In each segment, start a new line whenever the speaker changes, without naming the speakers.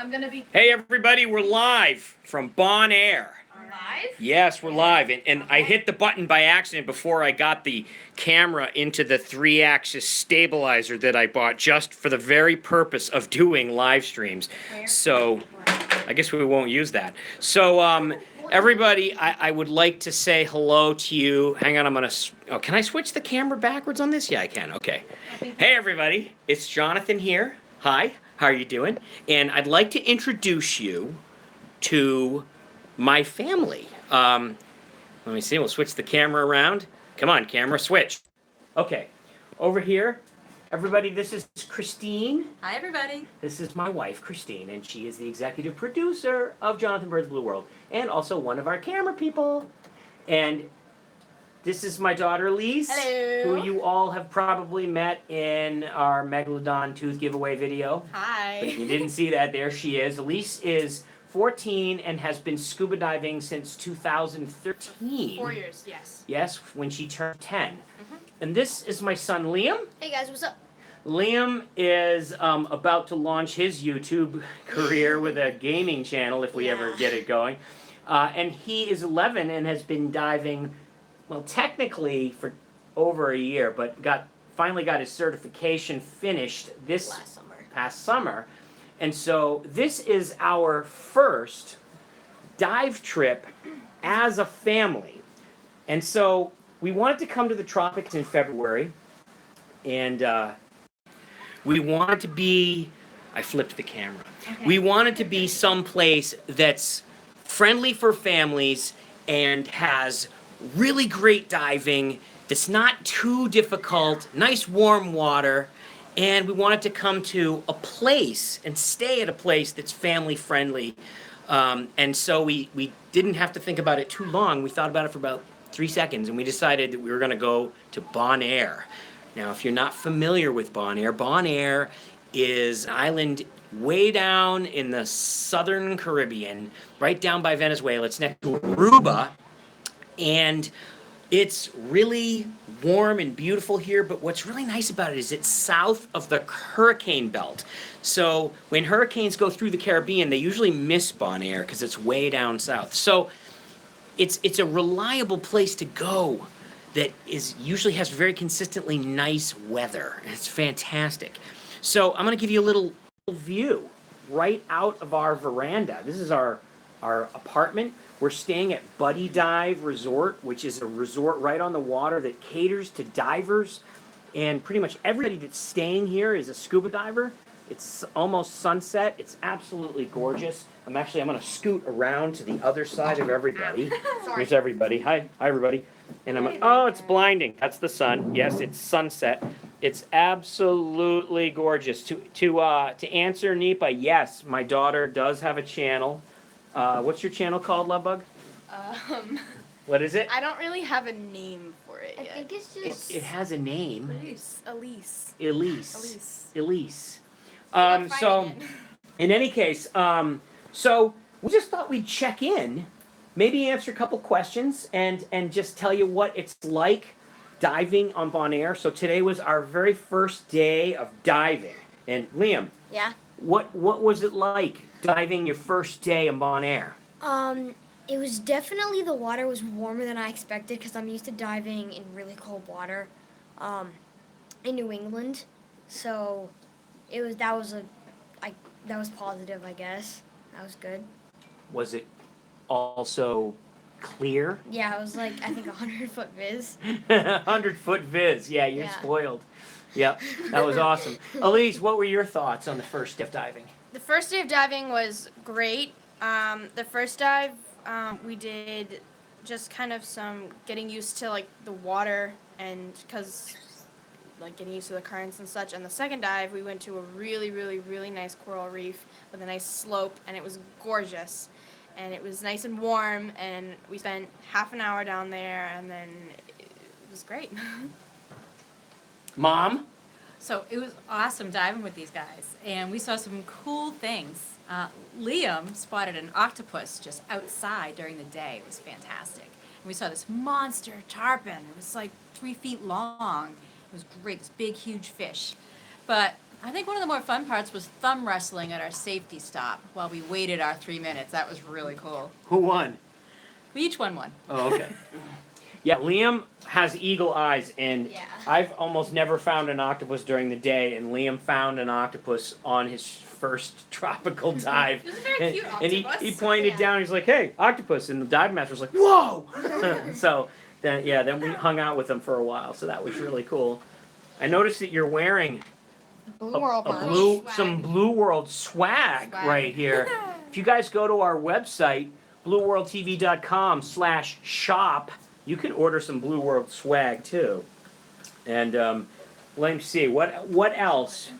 I'm gonna be.
Hey everybody, we're live from Bonaire.
Live?
Yes, we're live, and I hit the button by accident before I got the camera into the 3-axis stabilizer that I bought just for the very purpose of doing live streams. So I guess we won't use that. So everybody, I would like to say hello to you. Hang on, I'm gonna. Oh, can I switch the camera backwards on this? Yeah, I can. Okay. Hey everybody, it's Jonathan here. Hi, how are you doing? And I'd like to introduce you to my family. Let me see, we'll switch the camera around. Come on, camera, switch. Okay, over here, everybody, this is Christine.
Hi, everybody.
This is my wife, Christine, and she is the executive producer of Jonathan Bird's Blue World, and also one of our camera people. And this is my daughter, Elise,
Hello.
who you all have probably met in our Megalodon tooth giveaway video.
Hi.
But if you didn't see that, there she is. Elise is 14 and has been scuba diving since 2013.
4 years, yes.
Yes, when she turned 10. And this is my son, Liam.
Hey guys, what's up?
Liam is about to launch his YouTube career with a gaming channel, if we ever get it going. And he is 11 and has been diving, well, technically for over a year, but finally got his certification finished this past summer. And so this is our first dive trip as a family. And so we wanted to come to the tropics in February, and we wanted to be, I flipped the camera. Okay. We wanted to be someplace that's friendly for families and has really great diving, that's not too difficult, nice warm water, and we wanted to come to a place and stay at a place that's family friendly. And so we didn't have to think about it too long. We thought about it for about 3 seconds, and we decided that we were going to go to Bonaire. Now, if you're not familiar with Bonaire, Bonaire is an island way down in the southern Caribbean, right down by Venezuela. It's next to Aruba, and it's really warm and beautiful here, but what's really nice about it is it's south of the hurricane belt. So when hurricanes go through the Caribbean, they usually miss Bonaire because it's way down south. So it's a reliable place to go that usually has very consistently nice weather. It's fantastic. So I'm going to give you a little view right out of our veranda. This is our apartment. We're staying at Buddy Dive Resort, which is a resort right on the water that caters to divers. And pretty much everybody that's staying here is a scuba diver. It's almost sunset. It's absolutely gorgeous. I'm going to scoot around to the other side of everybody. Here's everybody. Hi everybody. And oh, it's blinding. That's the sun. Yes, it's sunset. It's absolutely gorgeous. To answer Nipa, yes, my daughter does have a channel. What's your channel called, Lovebug? What is it?
I don't really have a name for it yet.
I think it's just...
It has a name.
Elise.
Elise. So, in any case, so we just thought we'd check in, maybe answer a couple questions, and just tell you what it's like diving on Bonaire. So today was our very first day of diving. And Liam.
Yeah?
What was it like diving your first day in Bonaire?
It was definitely, the water was warmer than I expected because I'm used to diving in really cold water in New England. So that was positive, I guess. That was good. Was
it also clear?
Yeah, it was like, I think 100-foot viz.
100-foot viz. Yeah, you're spoiled. Yep, that was awesome. Elise, what were your thoughts on the first day of diving?
The first day of diving was great. The first dive, we did just kind of some getting used to like the water and getting used to the currents and such. And the second dive, we went to a really, really, really nice coral reef with a nice slope, and it was gorgeous. And it was nice and warm, and we spent half an hour down there, and then it was great.
Mom?
So it was awesome diving with these guys, and we saw some cool things. Liam spotted an octopus just outside during the day. It was fantastic. And we saw this monster tarpon. It was like 3 feet long. It was great, this big, huge fish. But I think one of the more fun parts was thumb wrestling at our safety stop while we waited our 3 minutes. That was really cool.
Who won?
We each won one.
Oh, okay. Yeah, Liam has eagle eyes, and
Yeah.
I've almost never found an octopus during the day, and Liam found an octopus on his first tropical dive.
It was a very cute
And he
octopus.
pointed
Yeah.
down, he's like, hey, octopus, and the dive master was like, whoa! So, then we hung out with him for a while, so that was really cool. I noticed that you're wearing
Blue World
a
merch.
some Blue World swag right here. If you guys go to our website, blueworldtv.com/shop, you can order some Blue World swag too. And let me see, what else?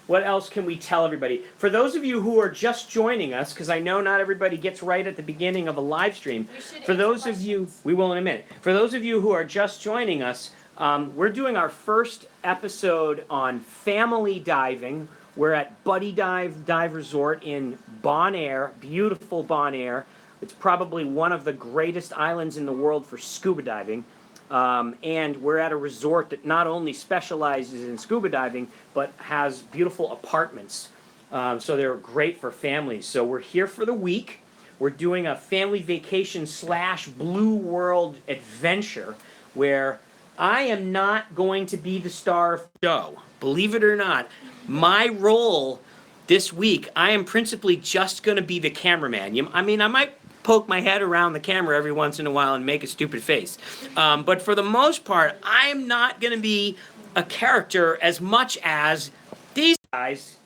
What else can we tell everybody? For those of you who are just joining us, because I know not everybody gets right at the beginning of a live stream.
We should
For
answer
those of you, we will in a minute. For those of you who are just joining us, we're doing our first episode on family diving. We're at Buddy Dive Resort in Bonaire, beautiful Bonaire. It's probably one of the greatest islands in the world for scuba diving. And we're at a resort that not only specializes in scuba diving, but has beautiful apartments. So they're great for families. So we're here for the week. We're doing a family vacation / Blue World adventure where I am not going to be the star of the show. Believe it or not, my role this week, I am principally just going to be the cameraman. I mean, I might poke my head around the camera every once in a while and make a stupid face. But for the most part, I am not going to be a character as much as these guys,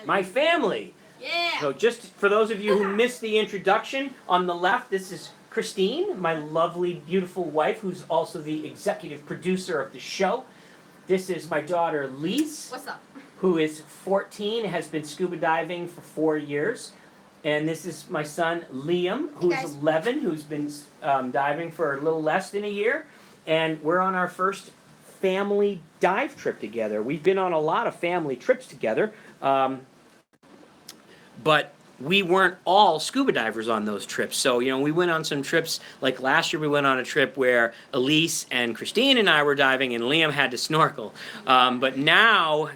my family.
Yeah.
So just for those of you who missed the introduction, on the left, this is Christine, my lovely, beautiful wife, who's also the executive producer of the show. This is my daughter, Lise,
What's up?
who is 14, has been scuba diving for 4 years. And this is my son, Liam, who's
Guys.
11, who's been diving for a little less than a year. And we're on our first family dive trip together. We've been on a lot of family trips together, but we weren't all scuba divers on those trips. So, we went on some trips, like last year we went on a trip where Elise and Christine and I were diving and Liam had to snorkel. But now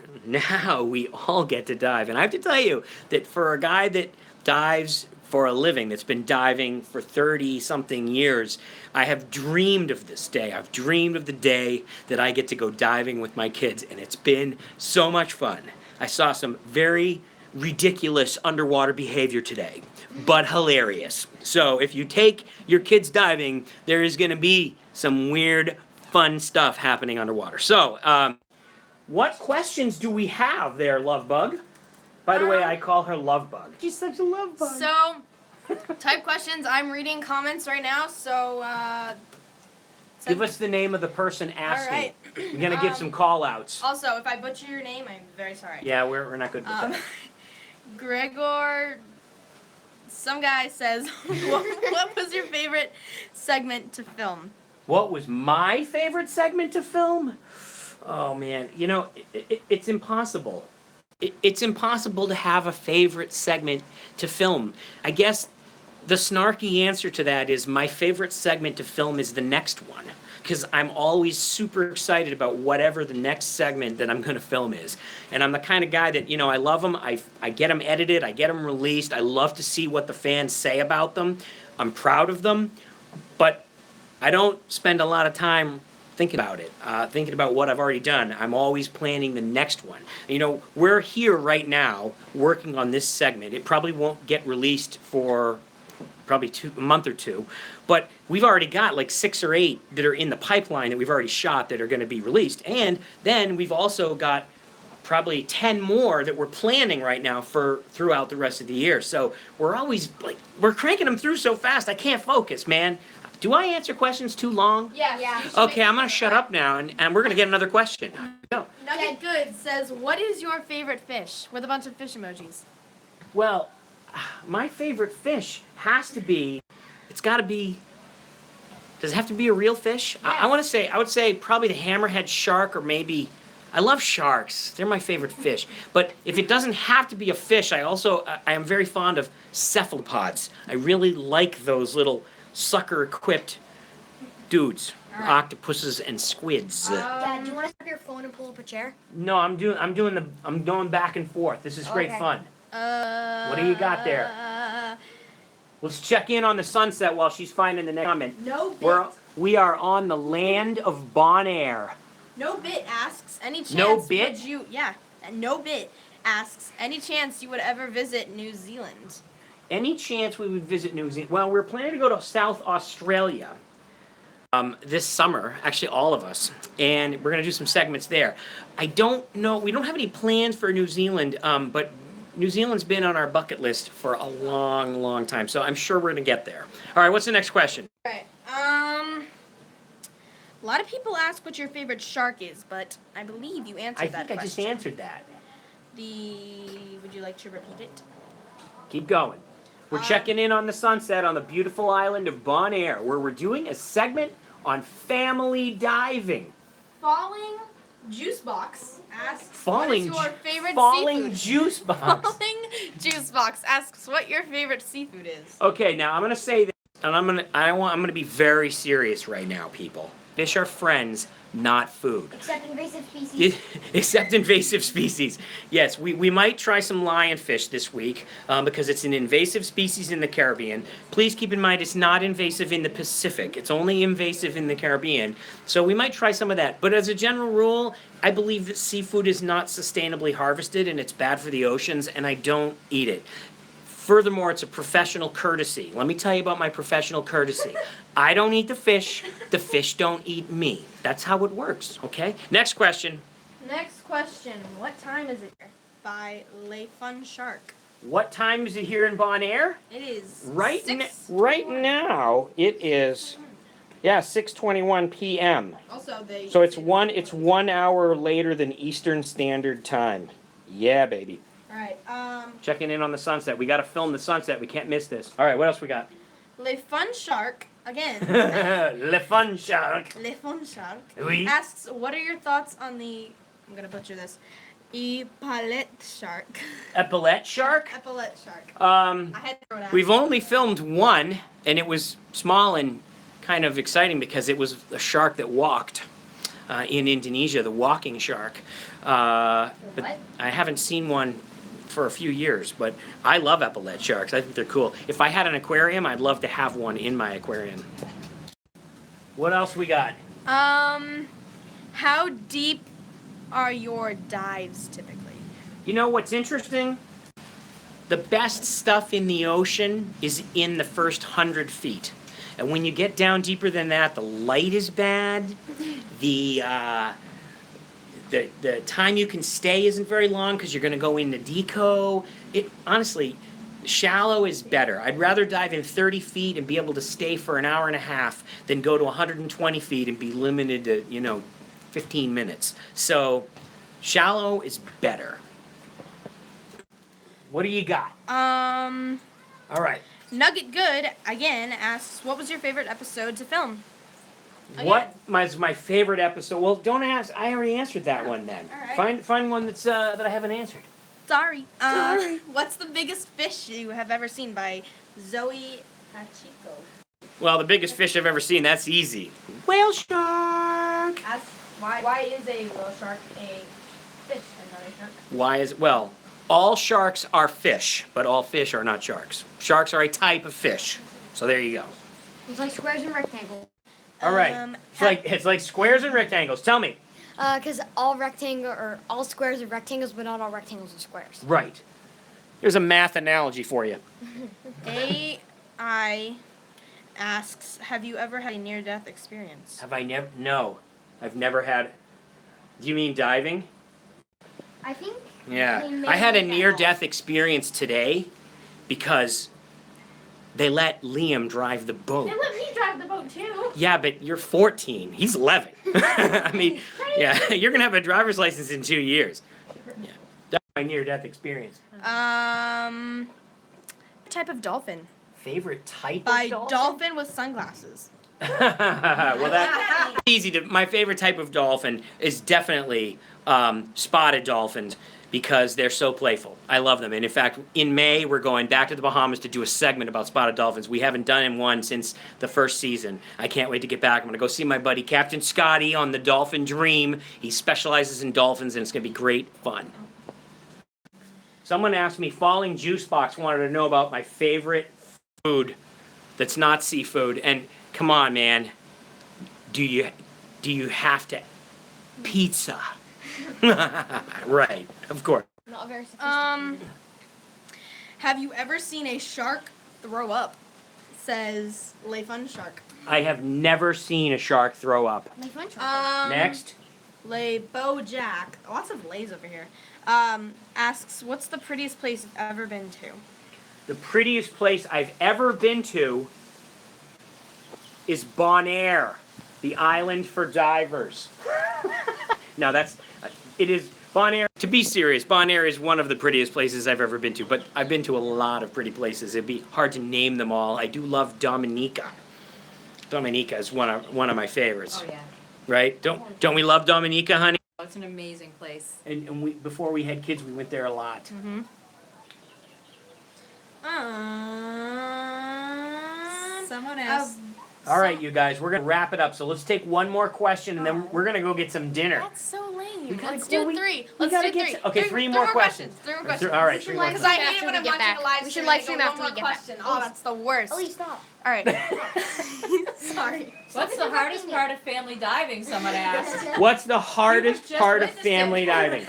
we all get to dive. And I have to tell you that for a guy that dives for a living, that's been diving for 30-something years, I have dreamed of this day. I've dreamed of the day that I get to go diving with my kids, and it's been so much fun. I saw some very ridiculous underwater behavior today, but hilarious. So if you take your kids diving, there is going to be some weird, fun stuff happening underwater. So, what questions do we have there, Love Bug? By the way, I call her Love Bug. She's such a love bug.
So, type questions. I'm reading comments right now, so
Give us the name of the person asking.
All right.
We're going to give some call-outs.
Also, if I butcher your name, I'm very sorry.
Yeah, we're not good with that.
Gregor, some guy says, what was your favorite segment to film?
What was my favorite segment to film? Oh, man. It's impossible. It's impossible to have a favorite segment to film. I guess the snarky answer to that is my favorite segment to film is the next one. Because I'm always super excited about whatever the next segment that I'm going to film is. And I'm the kind of guy that, I love them. I get them edited. I get them released. I love to see what the fans say about them. I'm proud of them. But I don't spend a lot of time thinking about it, thinking about what I've already done. I'm always planning the next one. We're here right now working on this segment. It probably won't get released for probably a month or two, but we've already got like 6 or 8 that are in the pipeline that we've already shot that are going to be released. And then we've also got probably 10 more that we're planning right now for throughout the rest of the year. So we're always we're cranking them through so fast I can't focus, man. Do I answer questions too long?
Yeah.
Okay, I'm going to shut up now, and we're going to get another question. Go.
Nugget Good says, what is your favorite fish? With a bunch of fish emojis.
Well, my favorite fish has to be, it's got to be, does it have to be a real fish?
Yes.
I would say probably the hammerhead shark, or maybe, I love sharks. They're my favorite fish. But if it doesn't have to be a fish, I am very fond of cephalopods. I really like those little sucker-equipped dudes. octopuses and squids.
Dad, do you want to stop your phone and pull up a chair?
No, I'm going back and forth. This is great
Okay.
fun. What do you got there?
Uh,
Let's check in on the sunset while she's finding the next comment.
No bit.
We are on the land of Bonaire.
No bit asks any chance.
No bit?
Would you? Yeah. No bit asks any chance you would ever visit New Zealand.
Any chance we would visit New Zealand? Well, we're planning to go to South Australia this summer, actually all of us, and we're going to do some segments there. I don't know, we don't have any plans for New Zealand, but New Zealand's been on our bucket list for a long, long time, so I'm sure we're going to get there. All right, what's the next question?
Right. A lot of people ask what your favorite shark is, but I believe you answered that
I just
question.
answered that.
Would you like to repeat it?
Keep going. We're checking in on the sunset on the beautiful island of Bonaire, where we're doing a segment on family diving.
Falling Juice Box asks
Falling
what is your favorite
Falling
seafood?
juice box.
Falling Juice Box asks what your favorite seafood is.
Okay, now I'm gonna say this, and I'm gonna be very serious right now, people. Fish are friends, not food.
Except invasive species.
Except invasive species. Yes, we might try some lionfish this week because it's an invasive species in the Caribbean. Please keep in mind it's not invasive in the Pacific. It's only invasive in the Caribbean. So we might try some of that. But as a general rule, I believe that seafood is not sustainably harvested and it's bad for the oceans, and I don't eat it. Furthermore, it's a professional courtesy. Let me tell you about my professional courtesy. I don't eat the fish don't eat me. That's how it works, okay? Next question.
Next question. What time is it here? By Le Fun Shark.
What time is it here in Bonaire?
It is
Right
6.
now, it is, 6:21 p.m.
Also, they.
So it's 1 hour later than Eastern Standard Time. Yeah, baby.
All right.
Checking in on the sunset. We got to film the sunset. We can't miss this. All right, what else we got?
Le Fun Shark again.
Le Fun Shark.
Le Fun Shark
Oui.
asks, "What are your thoughts on the?" I'm gonna butcher this. Epaulet shark.
Epaulet shark?
Epaulet shark.
Um,
I had to throw it out.
we've only filmed one, and it was small and kind of exciting because it was a shark that walked in Indonesia, the walking shark. But
What?
I haven't seen one for a few years, but I love epaulet sharks. I think they're cool. If I had an aquarium, I'd love to have one in my aquarium. What else we got?
How deep are your dives typically?
You know what's interesting? The best stuff in the ocean is in the first 100 feet. And when you get down deeper than that, the light is bad. The time you can stay isn't very long because you're going to go into deco. Honestly, shallow is better. I'd rather dive in 30 feet and be able to stay for an hour and a half than go to 120 feet and be limited to, 15 minutes. So, shallow is better. What do you got? All right.
Nugget Good again asks, "What was your favorite episode to film?"
What was my favorite episode? Well, don't ask. I already answered that one then.
All right.
Find one that's that I haven't answered.
Sorry.
Sorry.
What's the biggest fish you have ever seen? By Zoe Hachiko.
Well, the biggest fish I've ever seen, that's easy. Whale shark.
Asks, why is a whale shark a fish and not a shark?
Well, all sharks are fish, but all fish are not sharks. Sharks are a type of fish. So there you go.
It's like squares and rectangles.
All right. It's like squares and rectangles. Tell me.
Because all squares are rectangles, but not all rectangles are squares.
Right. Here's a math analogy for you.
AI asks, "Have you ever had a near-death experience?"
Have I never? No, I've never had. Do you mean diving?
I think.
Yeah,
They may
I had a
make that
near-death experience today because they let Liam drive the boat.
They let me drive the boat too.
Yeah, but you're 14. He's 11. I mean, yeah, you're gonna have a driver's license in 2 years. Yeah, that's my near-death experience.
Type of dolphin.
Favorite type
By
of
dolphin with sunglasses.
Well, that's easy to. My favorite type of dolphin is definitely spotted dolphins. because they're so playful. I love them. And in fact, in May, we're going back to the Bahamas to do a segment about spotted dolphins. We haven't done one since the first season. I can't wait to get back. I'm going to go see my buddy Captain Scotty on the Dolphin Dream. He specializes in dolphins, and it's going to be great fun. Someone asked me, Falling Juice Box wanted to know about my favorite food that's not seafood. And come on, man. Do you have to? Pizza. Right, of course.
Not very sophisticated.
Have you ever seen a shark throw up? Says Lay Fun Shark.
I have never seen a shark throw up.
My fun chocolate.
Next.
Lay Bojack. Lots of lays over here. Asks, what's the prettiest place you've ever been to?
The prettiest place I've ever been to is Bonaire, the island for divers. No, it is Bonaire. To be serious, Bonaire is one of the prettiest places I've ever been to, but I've been to a lot of pretty places. It'd be hard to name them all. I do love Dominica. Dominica is one of my favorites.
Oh, yeah.
Right? Don't we love Dominica, honey?
Oh, it's an amazing place.
And we, before we had kids, we went there a lot.
Mm-hmm.
Someone asked.
All right, you guys, we're going to wrap it up. So let's take one more question, and then we're going to go get some dinner.
That's so lame.
gotta-
Let's do
well, we-
three.
we
Let's
gotta
do
get
three.
some- okay, three more questions.
Three more
All
questions.
right, three more
Because
questions.
I hate it when I'm
After we get
watching
back.
a live
We should
stream
live
and
stream
they go,
after
one
we get
more
back.
question. Oh, that's the worst.
Ellie, stop.
All right. Sorry.
What's the hardest part of family diving? Someone asked.
What's the hardest
just
part of
witnessed it.
family diving?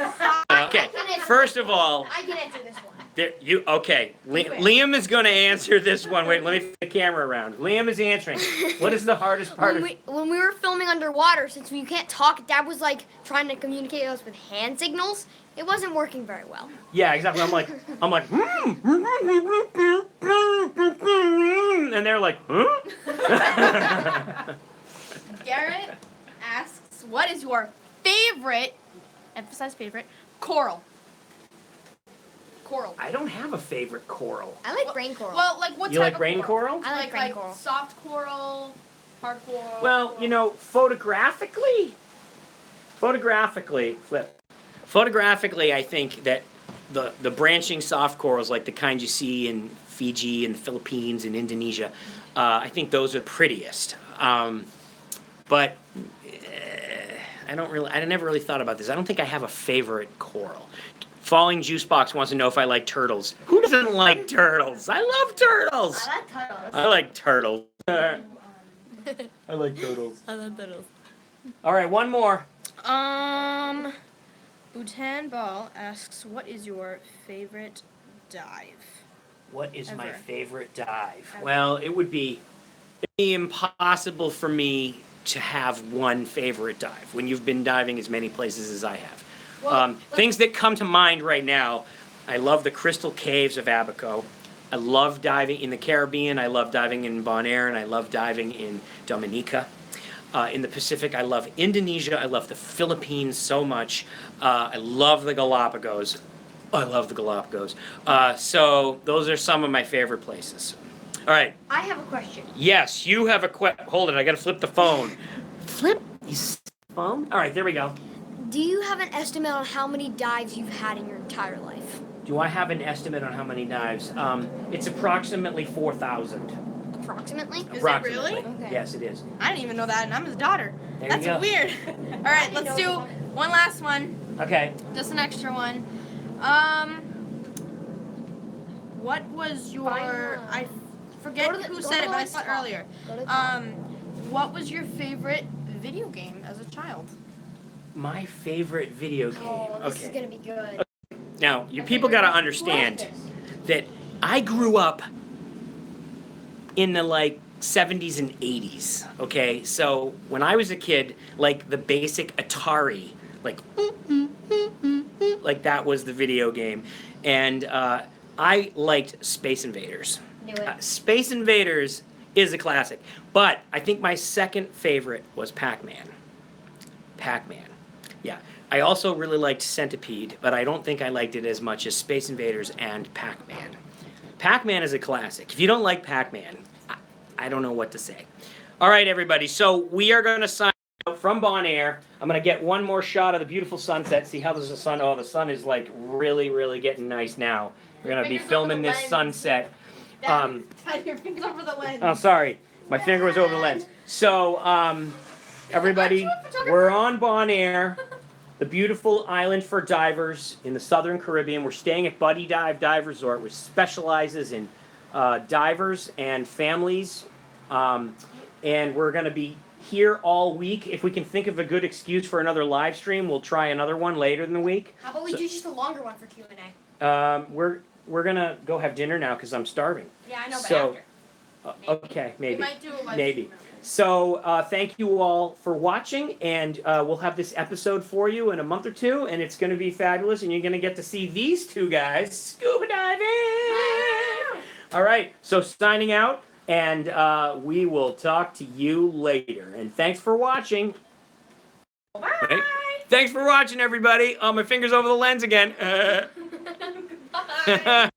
Okay, first of all,
I can answer this one.
Liam is going to answer this one. Wait, let me flip the camera around. Liam is answering. What is the hardest part of?
When we were filming underwater, since we can't talk, Dad was like trying to communicate with us with hand signals. It wasn't working very well.
Yeah, exactly. I'm like, and they're like, huh?
Garrett asks, what is your favorite, emphasize favorite, coral? Coral.
I don't have a favorite coral.
I like brain coral.
Well, like what
You
type
like
of
rain coral?
I like brain coral.
soft coral, hard coral.
Well, you know, photographically, I think that the branching soft corals, like the kind you see in Fiji and the Philippines and Indonesia, I think those are prettiest. But I never really thought about this. I don't think I have a favorite coral. Falling Juice Box wants to know if I like turtles. Who doesn't like turtles? I love turtles.
I like turtles.
I like turtles. I like turtles.
I love turtles.
All right, one more.
Bhutan Ball asks, what is your favorite dive?
What is my
Ever.
favorite dive?
Ever.
Well, it'd be impossible for me to have one favorite dive when you've been diving as many places as I have. Things that come to mind right now, I love the crystal caves of Abaco. I love diving in the Caribbean. I love diving in Bonaire, and I love diving in Dominica. In the Pacific, I love Indonesia. I love the Philippines so much. I love the Galapagos. I love the Galapagos. So those are some of my favorite places. All right.
I have a question.
Yes, you have a Hold it, I gotta flip the phone. Flip the phone? All right, there we go.
Do you have an estimate on how many dives you've had in your entire life?
Do I have an estimate on how many dives? It's approximately 4,000.
Approximately?
it
Approximately.
really?
Okay.
Yes, it is.
I didn't even know that, and I'm his daughter.
There
That's
you go.
weird. All right, let's do
know.
one last one.
Okay.
Just an extra one. What was your? I forget
Go to the-
who
go
said
to
it,
the
but I
list
saw it
top.
earlier.
Go to the top.
What was your favorite video game as a child?
My favorite video game.
Oh, this is
Okay.
gonna be good.
Now, you people gotta understand that I grew up in the like 70s and 80s, okay? So when I was a kid, like the basic Atari, like that was the video game. And I liked Space Invaders.
Knew it.
Space Invaders is a classic. But I think my second favorite was Pac-Man. Pac-Man. Yeah. I also really liked Centipede, but I don't think I liked it as much as Space Invaders and Pac-Man. Pac-Man is a classic. If you don't like Pac-Man, I don't know what to say. All right, everybody. So we are going to sign out out from Bonaire. I'm gonna get one more shot of the beautiful sunset. See how there's the sun. Oh, the sun is like really, really getting nice now. We're gonna be
Fingers over
filming
the
this
lens.
sunset.
Dad, your fingers over the lens.
Oh, sorry, my finger was over the lens. So, everybody, we're on Bonaire, the beautiful island for divers in the southern Caribbean. We're staying at Buddy Dive Resort, which specializes in divers and families. And we're going to be here all week. If we can think of a good excuse for another live stream, we'll try another one later in the week.
How about we do just a longer one for Q&A?
We're going to go have dinner now because I'm starving.
Yeah, I know, but
So,
after.
okay,
We
maybe.
might do a live
Maybe.
stream.
So thank you all for watching, and we'll have this episode for you in a month or two, and it's going to be fabulous, and you're going to get to see these two guys scuba diving. All right, so signing out, and we will talk to you later. And thanks for watching.
Bye.
Right? Thanks for watching, everybody. Oh, my finger's over the lens again.
Bye.